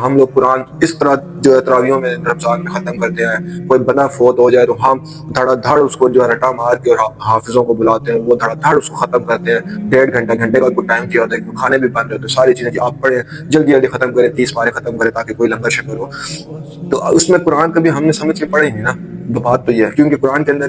ہم لوگ قرآن اس طرح جو ہے تراویحوں میں رمضان میں ختم کرتے ہیں. کوئی بندہ فوت ہو جائے تو ہم دھڑا دھڑ اس کو جو ہے رٹا مار کے اور حافظوں کو بلاتے ہیں, وہ دھڑا دھڑ اس کو ختم کرتے ہیں. 1.5 گھنٹے کا کوئی ٹائم کیا ہوتا ہے, کھانے بھی بن رہے ہوتے ہیں, ساری چیزیں آپ پڑھیں جلدی جلدی ختم کریں, 30 پارے ختم کریں تاکہ کوئی لنگر شکر ہو. تو اس میں قرآن کبھی ہم نے سمجھ کے پڑھے نہیں نا. بات تو یہ ہے کیونکہ قرآن کے اندر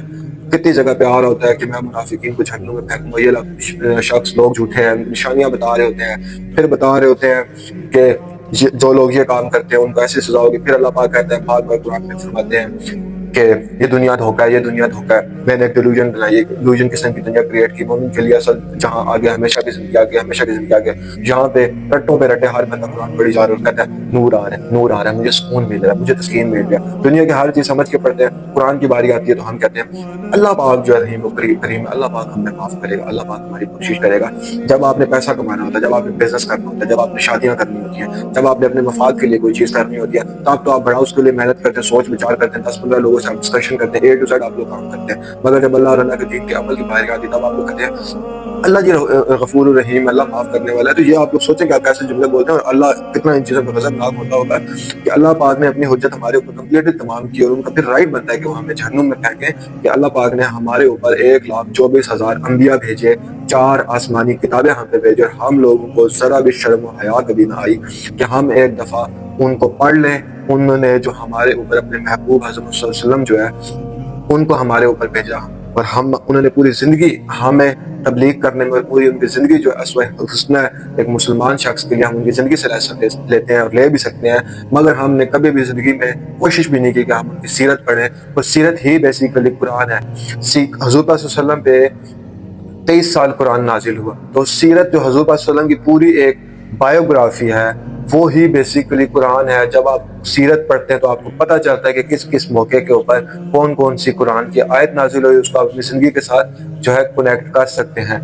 کتنی جگہ پہ آ رہا ہوتا ہے کہ میں منافقین کو جہنم میں پھینکوں گا, یہ شخص لوگ جھوٹے ہیں, نشانیاں بتا رہے ہوتے ہیں, پھر بتا رہے ہوتے ہیں کہ جو لوگ یہ کام کرتے ہیں ان کو ایسی سزا ہوگی. پھر اللہ پاک کہتا ہے بار بار قرآن میں فرماتے ہیں کہ یہ دنیا دھوکا ہے, یہ دنیا دھوکا ہے. میں نے ایک ڈیلوژن بنائی, ایک ڈیلوژن قسم کی دنیا کریٹ کی. مومن کے لیے اصل جہاں آگے ہمیشہ کی زندگی آگے, ہمیشہ کی زندگی آگے, یہاں پہ رٹوں پہ رٹے ہر بندہ قرآن پڑھی جا رہا ہے اور کہتا ہے نور آ رہا ہے, نور آ رہا ہے, مجھے سکون مل رہا ہے, مجھے تسکین مل رہا ہے. دنیا کی ہر چیز سمجھ کے پڑھتے ہیں. قرآن کی باری آتی ہے تو ہم کہتے ہیں اللہ پاک جو ہے رحیم و کریم ہے, اللہ پاک ہمیں معاف کرے گا, اللہ پاک ہماری بخشش کرے گا. جب آپ نے پیسہ کمانا ہوتا ہے, جب آپ نے بزنس کرنا ہوتا ہے, جب آپ نے شادیاں کرنی ہوتی ہیں, جب آپ نے اپنے مفاد کے لیے کوئی چیز کرنی ہوتی ہے, تب تو آپ بڑا اس کے لیے محنت کرتے ہیں, سوچ وچار کرتے ہیں, 10-15 لوگوں سے آپ ڈسکشن کرتے ہیں, A to Z آپ لوگ کام کرتے ہیں. مگر جب اللہ اور اللہ کے دین کے عمل کی باری آتی ہے تب آپ لوگ کہتے ہیں اللہ جی غفور الرحیم, اللہ معاف کرنے والا ہے. تو یہ آپ لوگ سوچیں کہ آپ کیسے جملے بولتے ہیں, اور اللہ کتنا ان چیزوں پہ غضبناک ہوتا ہوگا کہ اللہ پاک نے اپنی حجت ہمارے اوپر کمپلیٹلی تمام کی, اور ان کا پھر رائٹ بنتا ہے کہ وہ ہمیں جہنم میں پھینکیں کہ اللہ پاک نے ہمارے اوپر 1,24,000 انبیاء بھیجے, 4 آسمانی کتابیں ہم پہ بھیجے, اور ہم لوگوں کو ذرا بھی شرم و حیا کبھی نہ آئی کہ ہم ایک دفعہ ان کو پڑھ لیں. انہوں نے جو ہمارے اوپر اپنے محبوب حضرت صلی اللہ علیہ وسلم جو ہے ان کو ہمارے اوپر بھیجا, اور انہوں نے پوری زندگی ہمیں تبلیغ کرنے میں, پوری ان کی زندگی جو اسوہ حسنہ ہے ایک مسلمان شخص کے لیے, ہم ان کی زندگی سے لیتے ہیں اور لے بھی سکتے ہیں. مگر ہم نے کبھی بھی زندگی میں کوشش بھی نہیں کی کہ ہم ان کی سیرت پڑھیں, اور سیرت ہی بیسیکلی قرآن ہے. حضور پاک صلی اللہ علیہ وسلم پہ 23 سال قرآن نازل ہوا, تو سیرت جو حضور پاک صلی اللہ علیہ وسلم کی پوری ایک بایوگرافی ہے وہ ہی بیسیکلی قرآن ہے. جب آپ سیرت پڑھتے ہیں تو آپ کو پتہ چلتا ہے کہ کس کس موقع کے اوپر کون کون سی قرآن کی آیت نازل ہوئی, اس کو آپ اپنی زندگی کے ساتھ جو ہے کنیکٹ کر سکتے ہیں.